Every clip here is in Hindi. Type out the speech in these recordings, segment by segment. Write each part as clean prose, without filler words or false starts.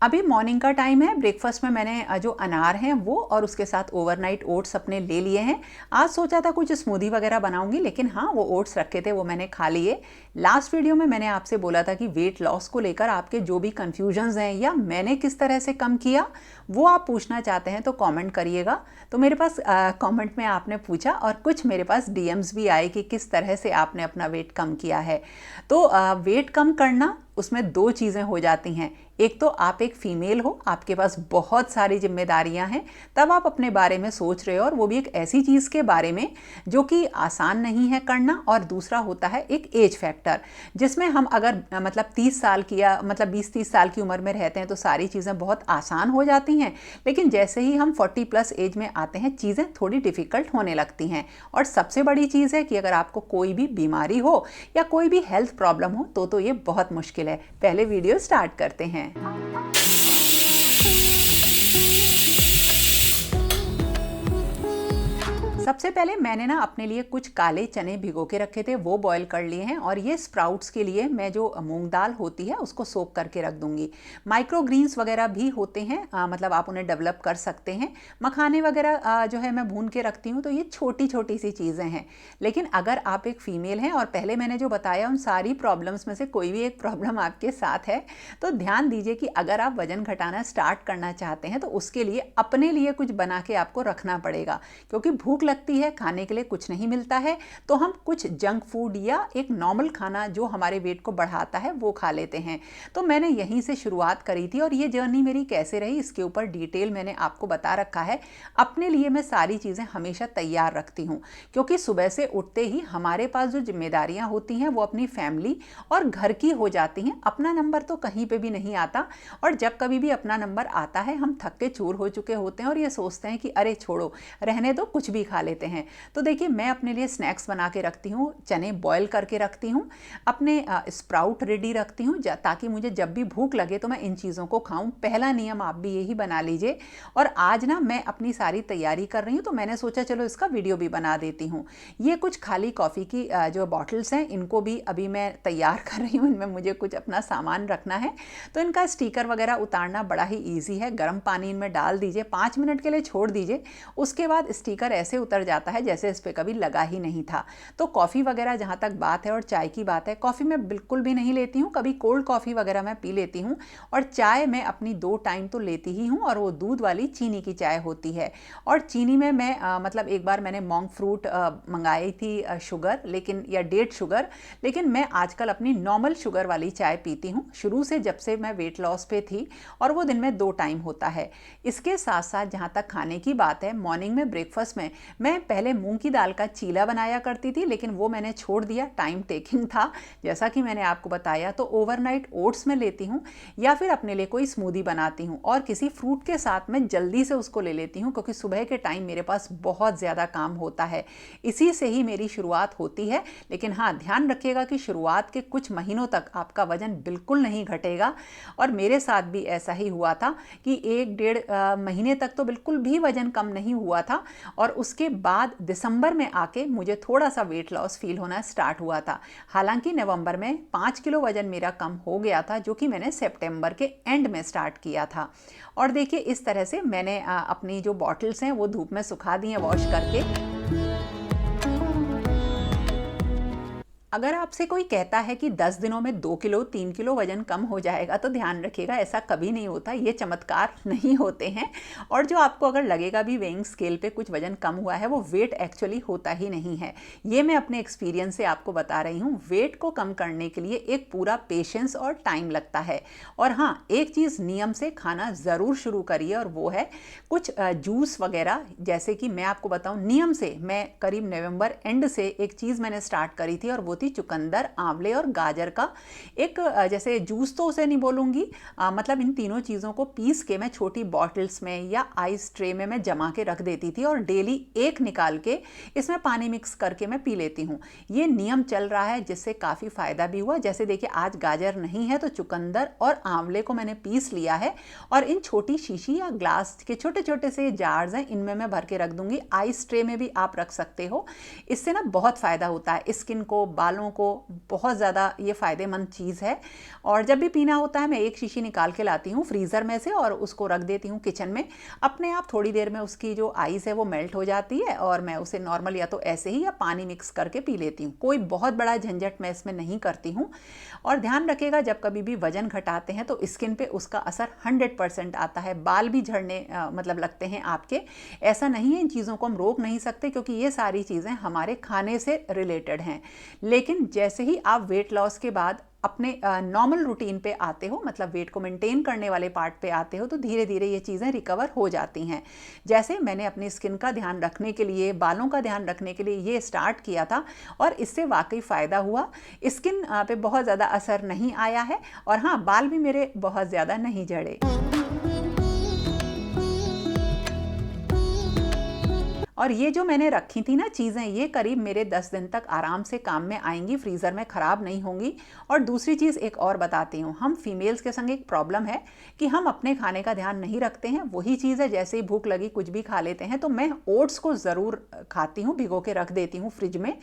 अभी मॉर्निंग का टाइम है। ब्रेकफास्ट में मैंने जो अनार हैं वो और उसके साथ ओवरनाइट ओट्स अपने ले लिए हैं। आज सोचा था कुछ स्मूदी वगैरह बनाऊंगी, लेकिन हाँ, वो ओट्स रखे थे वो मैंने खा लिए। लास्ट वीडियो में मैंने आपसे बोला था कि वेट लॉस को लेकर आपके जो भी कन्फ्यूजन्स हैं या मैंने किस तरह से कम किया वो आप पूछना चाहते हैं तो कमेंट करिएगा। तो मेरे पास कमेंट में आपने पूछा और कुछ मेरे पास डीएम्स भी आए कि किस तरह से आपने अपना वेट कम किया है। तो वेट कम करना, उसमें दो चीज़ें हो जाती हैं। एक तो आप एक फ़ीमेल हो, आपके पास बहुत सारी जिम्मेदारियां हैं, तब आप अपने बारे में सोच रहे हो, और वो भी एक ऐसी चीज़ के बारे में जो कि आसान नहीं है करना। और दूसरा होता है एक एज फैक्टर, जिसमें हम अगर मतलब 30 साल की या मतलब 20-30 साल की उम्र में रहते हैं तो सारी चीज़ें बहुत आसान हो जाती हैं, लेकिन जैसे ही हम 40 प्लस एज में आते हैं चीज़ें थोड़ी डिफ़िकल्ट होने लगती हैं। और सबसे बड़ी चीज़ है कि अगर आपको कोई भी बीमारी हो या कोई भी हेल्थ प्रॉब्लम हो तो ये बहुत मुश्किल है। पहले वीडियो स्टार्ट करते हैं। सबसे पहले मैंने ना अपने लिए कुछ काले चने भिगो के रखे थे, वो बॉईल कर लिए हैं। और ये स्प्राउट्स के लिए मैं जो मूंग दाल होती है उसको सोक करके रख दूंगी। माइक्रो ग्रीन्स वगैरह भी होते हैं, मतलब आप उन्हें डेवलप कर सकते हैं। मखाने वगैरह जो है मैं भून के रखती हूँ। तो ये छोटी छोटी सी चीज़ें हैं। लेकिन अगर आप एक फ़ीमेल हैं और पहले मैंने जो बताया उन सारी प्रॉब्लम्स में से कोई भी एक प्रॉब्लम आपके साथ है, तो ध्यान दीजिए कि अगर आप वज़न घटाना स्टार्ट करना चाहते हैं तो उसके लिए अपने लिए कुछ बना के आपको रखना पड़ेगा, क्योंकि भूख लगती है, खाने के लिए कुछ नहीं मिलता है, तो हम कुछ जंक फूड या एक नॉर्मल खाना जो हमारे वेट को बढ़ाता है वो खा लेते हैं। तो मैंने यहीं से शुरुआत करी थी, और ये जर्नी मेरी कैसे रही इसके ऊपर डिटेल मैंने आपको बता रखा है। अपने लिए मैं सारी चीज़ें हमेशा तैयार रखती हूँ, क्योंकि सुबह से उठते ही हमारे पास जो जिम्मेदारियाँ होती हैं वो अपनी फैमिली और घर की हो जाती हैं। अपना नंबर तो कहीं पे भी नहीं आता, और जब कभी भी अपना नंबर आता है हम थक के चूर हो चुके होते हैं और ये सोचते हैं कि अरे छोड़ो, रहने दो, कुछ भी खा लेते हैं। तो देखिए, मैं अपने लिए स्नैक्स बना के रखती हूँ, चने बॉयल करके रखती हूँ, अपने स्प्राउट रेडी रखती हूँ, ताकि मुझे जब भी भूख लगे तो मैं इन चीज़ों को खाऊं। पहला नियम आप भी यही बना लीजिए। और आज ना मैं अपनी सारी तैयारी कर रही हूँ, तो मैंने सोचा चलो इसका वीडियो भी बना देती हूँ। ये कुछ खाली कॉफ़ी की जो बॉटल्स हैं, इनको भी अभी मैं तैयार कर रही हूँ। इनमें मुझे कुछ अपना सामान रखना है, तो इनका स्टिकर वगैरह उतारना बड़ा ही ईजी है। गर्म पानी इनमें डाल दीजिए, 5 मिनट के लिए छोड़ दीजिए, उसके बाद स्टिकर ऐसे उतर जाता है जैसे इस पर कभी लगा ही नहीं था। तो कॉफ़ी वगैरह जहाँ तक बात है और चाय की बात है, कॉफ़ी मैं बिल्कुल भी नहीं लेती हूँ। कभी कोल्ड कॉफ़ी वगैरह मैं पी लेती हूँ, और चाय मैं अपनी 2 टाइम तो लेती ही हूँ, और वो दूध वाली चीनी की चाय होती है। और चीनी में मैं मतलब एक बार मैंने मॉन्क फ्रूट मंगाई थी शुगर, लेकिन या डेट शुगर, लेकिन मैं आजकल अपनी नॉर्मल शुगर वाली चाय पीती हूँ, शुरू से जब से मैं वेट लॉस पे थी, और वो दिन में 2 टाइम होता है। इसके साथ साथ जहाँ तक खाने की बात है, मॉर्निंग में ब्रेकफास्ट में मैं पहले मूंग की दाल का चीला बनाया करती थी, लेकिन वो मैंने छोड़ दिया, टाइम टेकिंग था जैसा कि मैंने आपको बताया। तो ओवरनाइट ओट्स में लेती हूँ, या फिर अपने लिए कोई स्मूदी बनाती हूँ और किसी फ्रूट के साथ मैं जल्दी से उसको ले लेती हूँ, क्योंकि सुबह के टाइम मेरे पास बहुत ज़्यादा काम होता है। इसी से ही मेरी शुरुआत होती है। लेकिन हाँ, ध्यान रखिएगा कि शुरुआत के कुछ महीनों तक आपका वजन बिल्कुल नहीं घटेगा, और मेरे साथ भी ऐसा ही हुआ था कि 1-1.5 महीने तक तो बिल्कुल भी वजन कम नहीं हुआ था, और उसके बाद दिसंबर में आके मुझे थोड़ा सा वेट लॉस फील होना स्टार्ट हुआ था। हालांकि नवंबर में 5 किलो वजन मेरा कम हो गया था, जो कि मैंने सितंबर के एंड में स्टार्ट किया था। और देखिए, इस तरह से मैंने अपनी जो बॉटल्स हैं वो धूप में सुखा दी हैं वॉश करके। अगर आपसे कोई कहता है कि 10 दिनों में 2 किलो 3 किलो वजन कम हो जाएगा, तो ध्यान रखिएगा, ऐसा कभी नहीं होता। ये चमत्कार नहीं होते हैं। और जो आपको अगर लगेगा भी वेइंग स्केल पे कुछ वजन कम हुआ है, वो वेट एक्चुअली होता ही नहीं है। ये मैं अपने एक्सपीरियंस से आपको बता रही हूँ। वेट को कम करने के लिए एक पूरा पेशेंस और टाइम लगता है। और हाँ, एक चीज़ नियम से खाना ज़रूर शुरू करिए, और वो है कुछ जूस वगैरह। जैसे कि मैं आपको बताऊँ, नियम से मैं करीब नवंबर एंड से एक चीज़ मैंने स्टार्ट करी थी, और वो चुकंदर, आंवले और गाजर का एक जैसे जूस तो उसे नहीं बोलूँगी, मतलब इन तीनों चीज़ों को पीस के मैं छोटी बॉटल्स में या आइस ट्रे में मैं जमा के रख देती थी, और डेली एक निकाल के इसमें पानी मिक्स करके मैं पी लेती हूँ। ये नियम चल रहा है, जिससे काफ़ी फ़ायदा भी हुआ। जैसे देखिए, आज गाजर नहीं है तो चुकंदर और आंवले को मैंने पीस लिया है, और इन छोटी शीशी या ग्लास के छोटे छोटे से जार्स हैं, इनमें मैं भर के रख दूँगी। आइस ट्रे में भी आप रख सकते हो। इससे ना बहुत फ़ायदा होता है, स्किन को, बाल बालों को बहुत ज़्यादा ये फ़ायदेमंद चीज़ है। और जब भी पीना होता है मैं एक शीशी निकाल के लाती हूँ फ्रीज़र में से और उसको रख देती हूँ किचन में। अपने आप थोड़ी देर में उसकी जो आइस है वो मेल्ट हो जाती है और मैं उसे नॉर्मल या तो ऐसे ही या पानी मिक्स करके पी लेती हूँ। कोई बहुत बड़ा झंझट मैं इसमें नहीं करती हूँ। और ध्यान रखिएगा, जब कभी भी वजन घटाते हैं तो स्किन पे उसका असर 100% आता है। बाल भी झड़ने मतलब लगते हैं आपके। ऐसा नहीं है, इन चीज़ों को हम रोक नहीं सकते क्योंकि ये सारी चीज़ें हमारे खाने से रिलेटेड हैं। लेकिन जैसे ही आप वेट लॉस के बाद अपने नॉर्मल रूटीन पे आते हो, मतलब वेट को मेंटेन करने वाले पार्ट पे आते हो, तो धीरे धीरे ये चीज़ें रिकवर हो जाती हैं। जैसे मैंने अपनी स्किन का ध्यान रखने के लिए, बालों का ध्यान रखने के लिए ये स्टार्ट किया था और इससे वाकई फ़ायदा हुआ। स्किन पे बहुत ज़्यादा असर नहीं आया है और हाँ, बाल भी मेरे बहुत ज़्यादा नहीं झड़े। और ये जो मैंने रखी थी ना चीज़ें, ये करीब मेरे 10 दिन तक आराम से काम में आएंगी, फ्रीज़र में ख़राब नहीं होंगी। और दूसरी चीज़ एक और बताती हूँ, हम फीमेल्स के संग एक प्रॉब्लम है कि हम अपने खाने का ध्यान नहीं रखते हैं। वही चीज़ है, जैसे ही भूख लगी कुछ भी खा लेते हैं। तो मैं ओट्स को ज़रूर खाती हूँ, भिगो के रख देती हूँ फ्रिज में।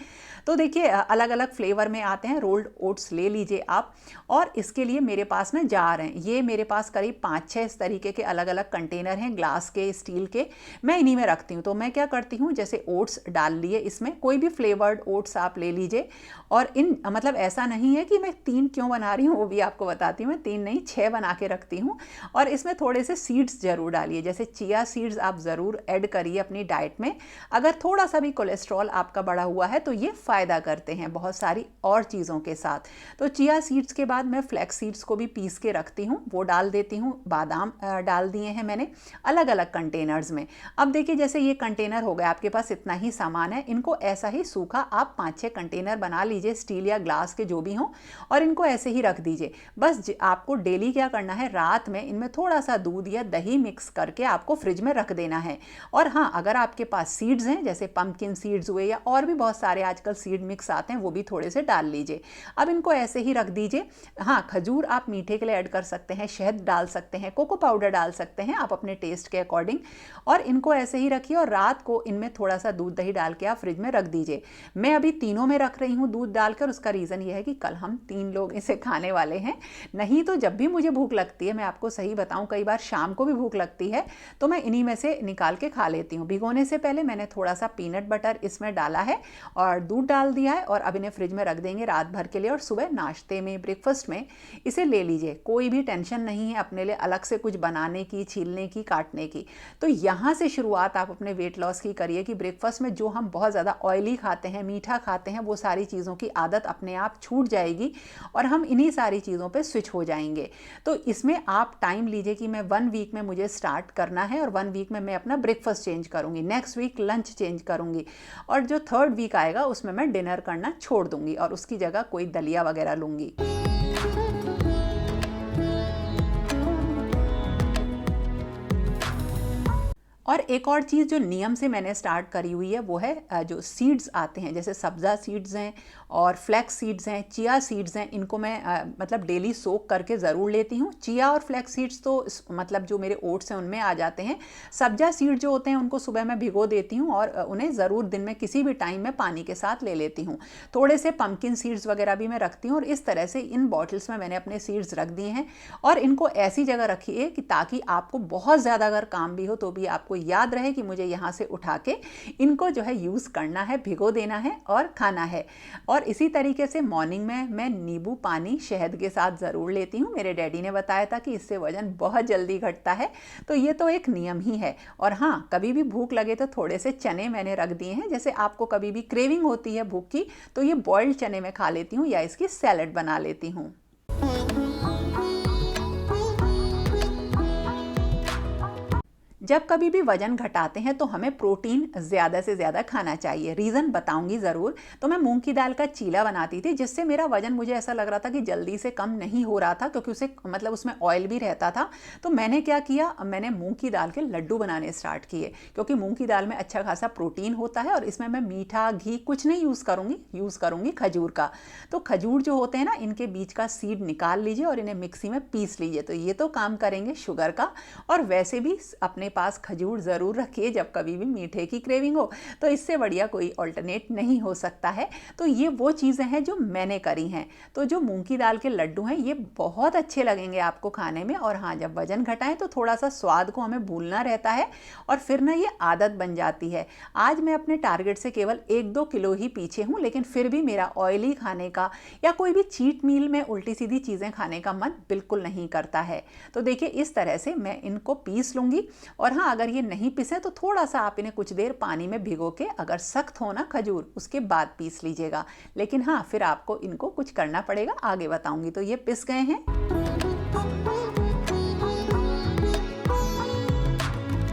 तो देखिए अलग अलग फ्लेवर में आते हैं, रोल्ड ओट्स ले लीजिए आप। और इसके लिए मेरे पास ना जार हैं, ये मेरे पास करीब 5-6 इस तरीके के अलग अलग कंटेनर हैं, ग्लास के, स्टील के। मैं इन्हीं में रखती हूँ। तो मैं क्या करती हूँ, जैसे ओट्स डाल लिए इसमें, कोई भी फ्लेवर्ड ओट्स आप ले लीजिए। और इन मतलब ऐसा नहीं है कि मैं 3 क्यों बना रही हूँ, वो भी आपको बताती हूँ। मैं 3 नहीं 6 बना के रखती हूँ। और इसमें थोड़े से सीड्स ज़रूर डालिए, जैसे चिया सीड्स आप ज़रूर ऐड करिए अपनी डाइट में। अगर थोड़ा सा भी कोलेस्ट्रॉल आपका बढ़ा हुआ है तो ये फ़ायदा करते हैं बहुत सारी और चीज़ों के साथ। तो चिया सीड्स के बाद मैं फ्लैक्स सीड्स को भी पीस के रखती हूँ, वो डाल देती हूँ। बादाम डाल दिए हैं मैंने अलग अलग कंटेनर्स में। अब देखिए जैसे ये कंटेनर हो गया, आपके पास इतना ही सामान है, इनको ऐसा ही सूखा आप 5-6 कंटेनर बना लीजिए, स्टील या ग्लास के जो भी हों, और इनको ऐसे ही रख दीजिए। बस आपको डेली क्या करना है, रात में इनमें थोड़ा सा दूध या दही मिक्स करके आपको फ्रिज में रख देना है। और हाँ, अगर आपके पास सीड्स हैं, जैसे पंपकिन सीड्स हुए या और भी बहुत सारे आजकल सीड मिक्स आते हैं, वो भी थोड़े से डाल लीजिए। अब इनको ऐसे ही रख दीजिए। हाँ, खजूर आप मीठे के लिए ऐड कर सकते हैं, शहद डाल सकते हैं, कोको पाउडर डाल सकते हैं आप अपने टेस्ट के अकॉर्डिंग। और इनको ऐसे ही रखिए और रात को इनमें थोड़ा सा दूध दही डाल के आप फ्रिज में रख दीजिए। मैं अभी तीनों में रख रही हूँ दूध डालकर। उसका रीज़न ये है कि कल हम 3 लोग इसे खाने वाले हैं। नहीं तो जब भी मुझे भूख लगती है, मैं आपको सही बताऊँ, कई बार शाम को भी भूख लगती है, तो मैं इन्हीं में से निकाल के खा लेती हूँ। भिगोने से पहले मैंने थोड़ा सा पीनट बटर इसमें डाला है और दूध डाल दिया है और अब इन्हें फ्रिज में रख देंगे रात भर के लिए। और सुबह नाश्ते में, ब्रेकफास्ट में इसे ले लीजिए। कोई भी टेंशन नहीं है अपने लिए अलग से कुछ बनाने की, छीलने की, काटने की। तो यहाँ से शुरुआत आप अपने वेट लॉस की करिए कि ब्रेकफास्ट में जो हम बहुत ज़्यादा ऑयली खाते हैं, मीठा खाते हैं, वो सारी चीज़ों की आदत अपने आप छूट जाएगी और हम इन्हीं सारी चीज़ों पे स्विच हो जाएंगे। तो इसमें आप टाइम लीजिए कि मैं 1 वीक में मुझे स्टार्ट करना है और 1 वीक में मैं अपना ब्रेकफास्ट चेंज करूँगी, नेक्स्ट वीक लंच चेंज करूँगी और जो 3rd वीक आएगा उसमें मैं डिनर करना छोड़ दूँगी और उसकी जगह कोई दलिया वगैरह लूँगी। और एक और चीज़ जो नियम से मैंने स्टार्ट करी हुई है वो है जो सीड्स आते हैं, जैसे सब्ज़ा सीड्स हैं और फ्लैक्स सीड्स हैं, चिया सीड्स हैं, इनको मैं मतलब डेली सोक करके ज़रूर लेती हूँ। चिया और फ्लैक्स सीड्स तो मतलब जो मेरे ओट्स हैं उनमें आ जाते हैं। सब्ज़ा सीड जो होते हैं उनको सुबह मैं भिगो देती हूँ और उन्हें ज़रूर दिन में किसी भी टाइम में पानी के साथ ले लेती हूँ। थोड़े से पम्पकिन सीड्स वगैरह भी मैं रखती हूँ और इस तरह से इन बॉटल्स में मैंने अपने सीड्स रख दिए हैं। और इनको ऐसी जगह रखिए कि ताकि आपको बहुत ज़्यादा अगर काम भी हो तो भी आपको याद रहे कि मुझे यहाँ से उठा के इनको जो है यूज़ करना है, भिगो देना है और खाना है। और इसी तरीके से मॉर्निंग में मैं नींबू पानी शहद के साथ ज़रूर लेती हूँ। मेरे डैडी ने बताया था कि इससे वज़न बहुत जल्दी घटता है, तो ये तो एक नियम ही है। और हाँ, कभी भी भूख लगे तो थोड़े से चने मैंने रख दिए हैं, जैसे आपको कभी भी क्रेविंग होती है भूख की तो ये बॉइल्ड चने में खा लेती हूँ या इसकी सैलेड बना लेती हूँ। जब कभी भी वजन घटाते हैं तो हमें प्रोटीन ज़्यादा से ज़्यादा खाना चाहिए। रीज़न बताऊंगी ज़रूर। तो मैं मूंग की दाल का चीला बनाती थी, जिससे मेरा वजन, मुझे ऐसा लग रहा था कि जल्दी से कम नहीं हो रहा था क्योंकि उसे मतलब उसमें ऑयल भी रहता था। तो मैंने क्या किया, मैंने मूंग की दाल के लड्डू बनाने स्टार्ट किए, क्योंकि मूंग की दाल में अच्छा खासा प्रोटीन होता है और इसमें मैं मीठा घी कुछ नहीं यूज़ करूँगी खजूर का। तो खजूर जो होते हैं ना, इनके बीच का सीड निकाल लीजिए और इन्हें मिक्सी में पीस लीजिए। तो ये तो काम करेंगे शुगर का, और वैसे भी अपने पास खजूर ज़रूर रखिए जब कभी भी मीठे की क्रेविंग हो, तो इससे बढ़िया कोई ऑल्टरनेट नहीं हो सकता है। तो ये वो चीज़ें हैं जो मैंने करी हैं। तो जो मूंग की दाल के लड्डू हैं ये बहुत अच्छे लगेंगे आपको खाने में। और हाँ, जब वजन घटाएं तो थोड़ा सा स्वाद को हमें भूलना रहता है और फिर ना ये आदत बन जाती है। आज मैं अपने टारगेट से केवल 1-2 किलो ही पीछे हूँ, लेकिन फिर भी मेरा ऑयली खाने का या कोई भी चीट मील में उल्टी सीधी चीज़ें खाने का मन बिल्कुल नहीं करता है। तो देखिए इस तरह से मैं इनको पीस लूँगी। और हाँ, अगर ये नहीं पिसे तो थोड़ा सा आप इन्हें कुछ देर पानी में भिगो के, अगर सख्त हो ना खजूर, उसके बाद पीस लीजिएगा। लेकिन हाँ, फिर आपको इनको कुछ करना पड़ेगा, आगे बताऊँगी। तो ये पिस गए हैं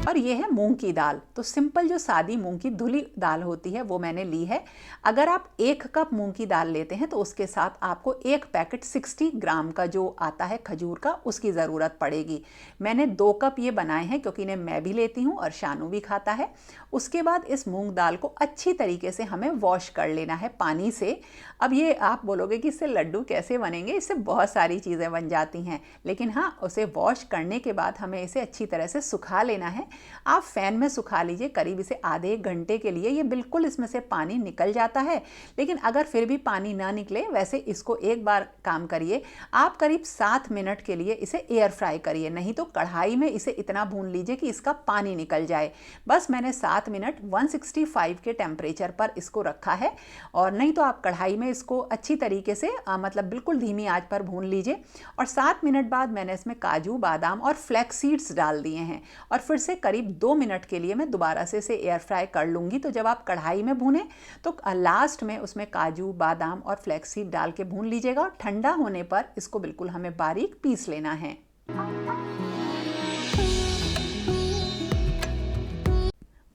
और ये है मूंग की दाल। तो सिंपल जो सादी मूंग की धुली दाल होती है वो मैंने ली है। अगर आप 1 कप मूंग की दाल लेते हैं तो उसके साथ आपको 1 पैकेट 60 ग्राम का जो आता है खजूर का, उसकी ज़रूरत पड़ेगी। मैंने 2 कप ये बनाए हैं क्योंकि इन्हें मैं भी लेती हूँ और शानू भी खाता है। उसके बाद इस मूंग दाल को अच्छी तरीके से हमें वॉश कर लेना है पानी से। अब ये आप बोलोगे कि इससे लड्डू कैसे बनेंगे, इससे बहुत सारी चीज़ें बन जाती हैं, लेकिन हाँ, उसे वॉश करने के बाद हमें इसे अच्छी तरह से सुखा लेना है। आप फैन में सुखा लीजिए करीब इसे आधे 1 घंटे के लिए। ये बिल्कुल इसमें से पानी निकल जाता है, लेकिन अगर फिर भी पानी ना निकले, वैसे इसको एक बार काम करिए, आप करीब 7 मिनट के लिए इसे एयर फ्राई करिए, नहीं तो कढ़ाई में इसे इतना भून लीजिए कि इसका पानी निकल जाए। बस मैंने 7 मिनट 165 के टेम्परेचर पर इसको रखा है। और नहीं तो आप कढ़ाई में इसको अच्छी तरीके से मतलब बिल्कुल धीमी आंच पर भून लीजिए। और 7 मिनट बाद मैंने इसमें काजू, बादाम और फ्लैक्स सीड्स डाल दिए हैं। और फिर से करीब 2 मिनट के लिए मैं दोबारा से इसे एयर फ्राई कर लूँगी। तो जब आप कढ़ाई में भूनें तो लास्ट में उसमें काजू, बादाम और फ्लैक्स सीड डाल के भून लीजिएगा। और ठंडा होने पर इसको बिल्कुल हमें बारीक पीस लेना है।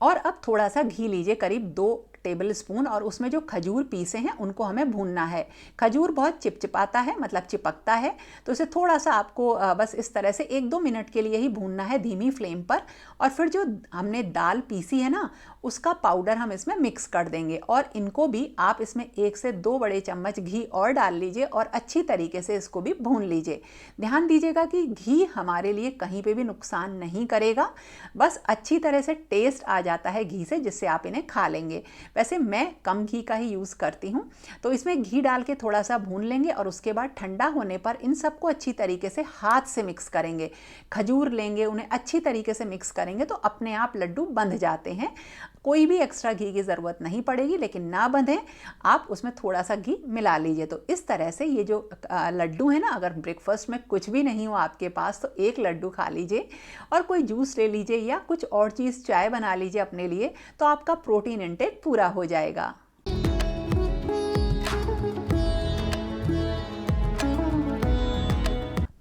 और अब थोड़ा सा घी लीजिए, करीब 2 टेबल स्पून, और उसमें जो खजूर पीसे हैं उनको हमें भूनना है। खजूर बहुत चिपचिपाता है, मतलब चिपकता है, तो इसे थोड़ा सा आपको बस इस तरह से 1-2 मिनट के लिए ही भूनना है धीमी फ्लेम पर। और फिर जो हमने दाल पीसी है ना, उसका पाउडर हम इसमें मिक्स कर देंगे। और इनको भी आप इसमें 1 से 2 बड़े चम्मच घी और डाल लीजिए और अच्छी तरीके से इसको भी भून लीजिए। ध्यान दीजिएगा कि घी हमारे लिए कहीं पे भी नुकसान नहीं करेगा, बस अच्छी तरह से टेस्ट आ जाता है घी से, जिससे आप इन्हें खा लेंगे। वैसे मैं कम घी का ही यूज़ करती हूँ। तो इसमें घी डाल के थोड़ा सा भून लेंगे और उसके बाद ठंडा होने पर इन सबको अच्छी तरीके से हाथ से मिक्स करेंगे। खजूर लेंगे, उन्हें अच्छी तरीके से मिक्स करेंगे तो अपने आप लड्डू बंध जाते हैं। कोई भी एक्स्ट्रा घी की ज़रूरत नहीं पड़ेगी, लेकिन ना बंधे आप उसमें थोड़ा सा घी मिला लीजिए। तो इस तरह से ये जो लड्डू है ना, अगर ब्रेकफास्ट में कुछ भी नहीं हो आपके पास तो 1 लड्डू खा लीजिए और कोई जूस ले लीजिए या कुछ और चीज़, चाय बना लीजिए अपने लिए, तो आपका प्रोटीन इंटेक पूरा हो जाएगा।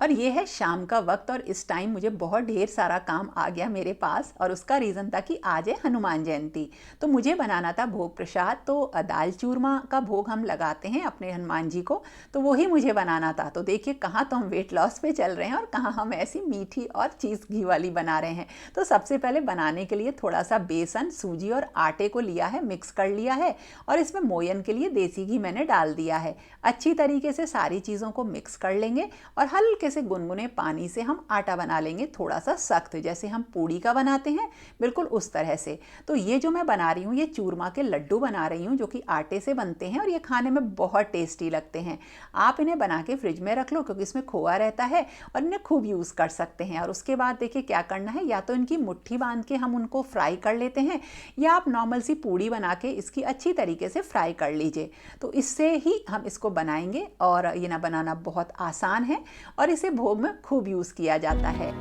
और ये है शाम का वक्त और इस टाइम मुझे बहुत ढेर सारा काम आ गया मेरे पास। और उसका रीज़न था कि आज है हनुमान जयंती, तो मुझे बनाना था भोग प्रसाद। तो दाल चूरमा का भोग हम लगाते हैं अपने हनुमान जी को, तो वही मुझे बनाना था। तो देखिए कहाँ तो हम वेट लॉस पे चल रहे हैं और कहाँ हम ऐसी मीठी और चीज़ घी वाली बना रहे हैं। तो सबसे पहले बनाने के लिए थोड़ा सा बेसन, सूजी और आटे को लिया है, मिक्स कर लिया है और इसमें मोयन के लिए देसी घी मैंने डाल दिया है। अच्छी तरीके से सारी चीज़ों को मिक्स कर लेंगे और हल्के से गुनगुने पानी से हम आटा बना लेंगे, थोड़ा सा सख्त, जैसे हम पूड़ी का बनाते हैं, बिल्कुल उस तरह से। तो ये जो मैं बना रही हूँ, ये चूरमा के लड्डू बना रही हूँ जो कि आटे से बनते हैं और ये खाने में बहुत टेस्टी लगते हैं। आप इन्हें बना के फ्रिज में रख लो क्योंकि इसमें खोआ रहता है और इन्हें खूब यूज़ कर सकते हैं। और उसके बाद देखिए क्या करना है, या तो इनकी मुट्ठी बांध के हम उनको फ्राई कर लेते हैं या आप नॉर्मल सी पूड़ी बना के इसकी अच्छी तरीके से फ्राई कर लीजिए। तो इससे ही हम इसको बनाएंगे और ये ना बनाना बहुत आसान है और इसे भोग में खूब यूज़ किया जाता है।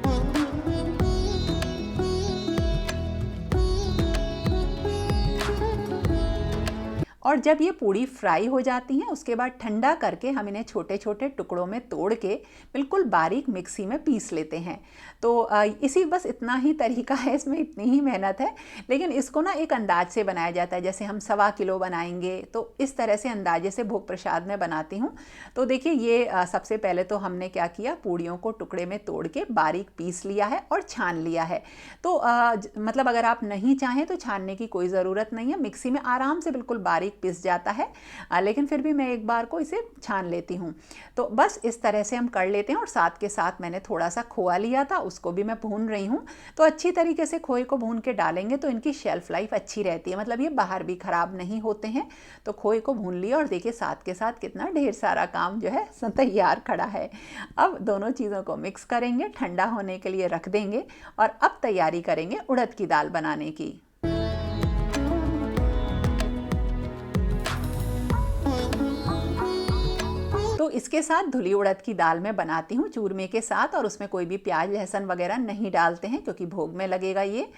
और जब ये पूड़ी फ्राई हो जाती हैं उसके बाद ठंडा करके हम इन्हें छोटे छोटे टुकड़ों में तोड़ के बिल्कुल बारीक मिक्सी में पीस लेते हैं। तो इसी बस इतना ही तरीका है, इसमें इतनी ही मेहनत है, लेकिन इसको ना एक अंदाज से बनाया जाता है। जैसे हम 1.25 किलो बनाएंगे तो इस तरह से अंदाजे से भोग प्रसाद में बनाती हूँ। तो देखिए ये सबसे पहले तो हमने क्या किया, पूड़ियों को टुकड़े में तोड़ के बारीक पीस लिया है और छान लिया है। तो मतलब अगर आप नहीं चाहें तो छानने की कोई ज़रूरत नहीं है, मिक्सी में आराम से बिल्कुल बारीक बारीक पिस जाता है, लेकिन फिर भी मैं एक बार को इसे छान लेती हूँ। तो बस इस तरह से हम कर लेते हैं। और साथ के साथ मैंने थोड़ा सा खोआ लिया था, उसको भी मैं भून रही हूँ। तो अच्छी तरीके से खोए को भून के डालेंगे तो इनकी शेल्फ लाइफ अच्छी रहती है, मतलब ये बाहर भी ख़राब नहीं होते हैं। तो खोए को भून लिया और देखिए साथ के साथ कितना ढेर सारा काम जो है तैयार खड़ा है। अब दोनों चीज़ों को मिक्स करेंगे, ठंडा होने के लिए रख देंगे और अब तैयारी करेंगे उड़द की दाल बनाने की। तो इसके साथ धुली उड़द की दाल मैं बनाती हूँ चूरमे के साथ, और उसमें कोई भी प्याज लहसुन वगैरह नहीं डालते हैं क्योंकि भोग में लगेगा ये।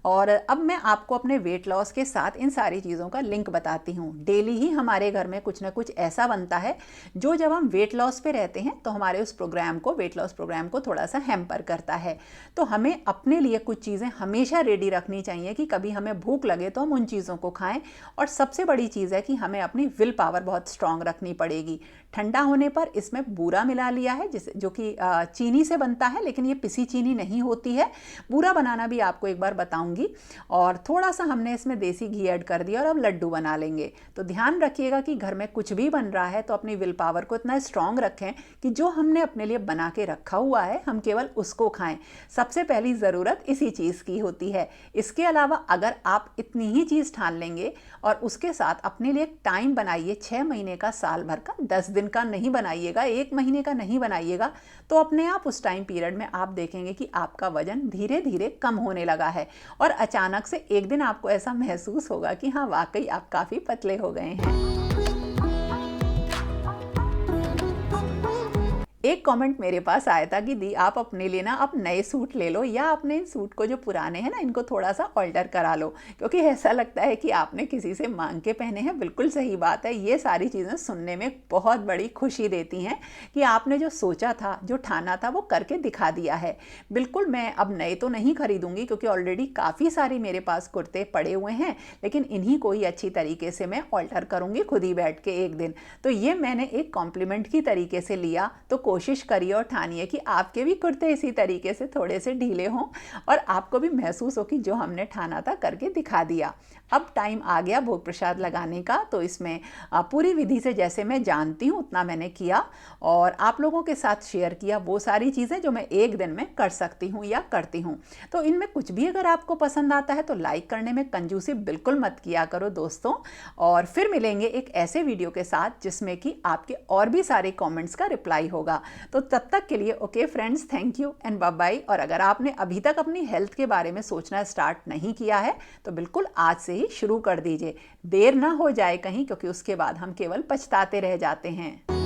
और अब मैं आपको अपने वेट लॉस के साथ इन सारी चीज़ों का लिंक बताती हूँ। डेली ही हमारे घर में कुछ ना कुछ ऐसा बनता है जो जब हम वेट लॉस पे रहते हैं तो हमारे उस प्रोग्राम को, वेट लॉस प्रोग्राम को थोड़ा सा हैम्पर करता है। तो हमें अपने लिए कुछ चीज़ें हमेशा रेडी रखनी चाहिए कि कभी हमें भूख लगे तो हम उन चीज़ों को खाएं। और सबसे बड़ी चीज़ है कि हमें अपनी विल पावर बहुत स्ट्रांग रखनी पड़ेगी। ठंडा होने पर इसमें बूरा मिला लिया है, जो कि चीनी से बनता है, लेकिन ये पिसी चीनी नहीं होती है। बूरा बनाना भी आपको एक बार बताऊंगी। और थोड़ा सा हमने इसमें देसी घी ऐड कर दिया और अब लड्डू बना लेंगे। तो ध्यान रखिएगा कि घर में कुछ भी बन रहा है तो अपनी विल पावर को इतना स्ट्रांग रखें कि जो हमने अपने लिए बना के रखा हुआ है हम केवल उसको खाएं। सबसे पहली ज़रूरत इसी चीज़ की होती है। इसके अलावा अगर आप इतनी ही चीज़ ठान लेंगे और उसके साथ अपने लिए एक टाइम बनाइए, 6 महीने का, साल भर का, 10 दिन का नहीं बनाइएगा, 1 महीने का नहीं बनाइएगा, तो अपने आप उस टाइम पीरियड में आप देखेंगे कि आपका वजन धीरे धीरे कम होने लगा है और अचानक से एक दिन आपको ऐसा महसूस होगा कि हाँ वाकई आप काफ़ी पतले हो गए हैं। एक कमेंट मेरे पास आया था कि दी आप अपने लिए ना आप नए सूट ले लो, या अपने इन सूट को जो पुराने हैं ना इनको थोड़ा सा ऑल्टर करा लो, क्योंकि ऐसा लगता है कि आपने किसी से मांग के पहने हैं। बिल्कुल सही बात है। ये सारी चीज़ें सुनने में बहुत बड़ी खुशी देती हैं कि आपने जो सोचा था, जो ठाना था, वो करके दिखा दिया है। बिल्कुल मैं अब नए तो नहीं खरीदूंगी क्योंकि ऑलरेडी काफ़ी सारी मेरे पास कुर्ते पड़े हुए हैं, लेकिन इन्हीं को ही अच्छी तरीके से मैं ऑल्टर करूँगी खुद ही बैठ के एक दिन। तो ये मैंने एक कॉम्प्लीमेंट की तरीके से लिया। तो कोशिश करिए और ठानिए कि आपके भी कुर्ते इसी तरीके से थोड़े से ढीले हों और आपको भी महसूस हो कि जो हमने ठाना था करके दिखा दिया। अब टाइम आ गया भोग प्रसाद लगाने का। तो इसमें पूरी विधि से जैसे मैं जानती हूँ उतना मैंने किया और आप लोगों के साथ शेयर किया वो सारी चीज़ें जो मैं एक दिन में कर सकती हूँ या करती हूँ। तो इनमें कुछ भी अगर आपको पसंद आता है तो लाइक करने में कंजूसी बिल्कुल मत किया करो दोस्तों। और फिर मिलेंगे एक ऐसे वीडियो के साथ जिसमें कि आपके और भी सारे कमेंट्स का रिप्लाई होगा। तो तब तक के लिए okay friends, thank you and bye bye. और अगर आपने अभी तक अपनी हेल्थ के बारे में सोचना स्टार्ट नहीं किया है तो बिल्कुल आज से ही शुरू कर दीजिए। देर ना हो जाए कहीं, क्योंकि उसके बाद हम केवल पछताते रह जाते हैं।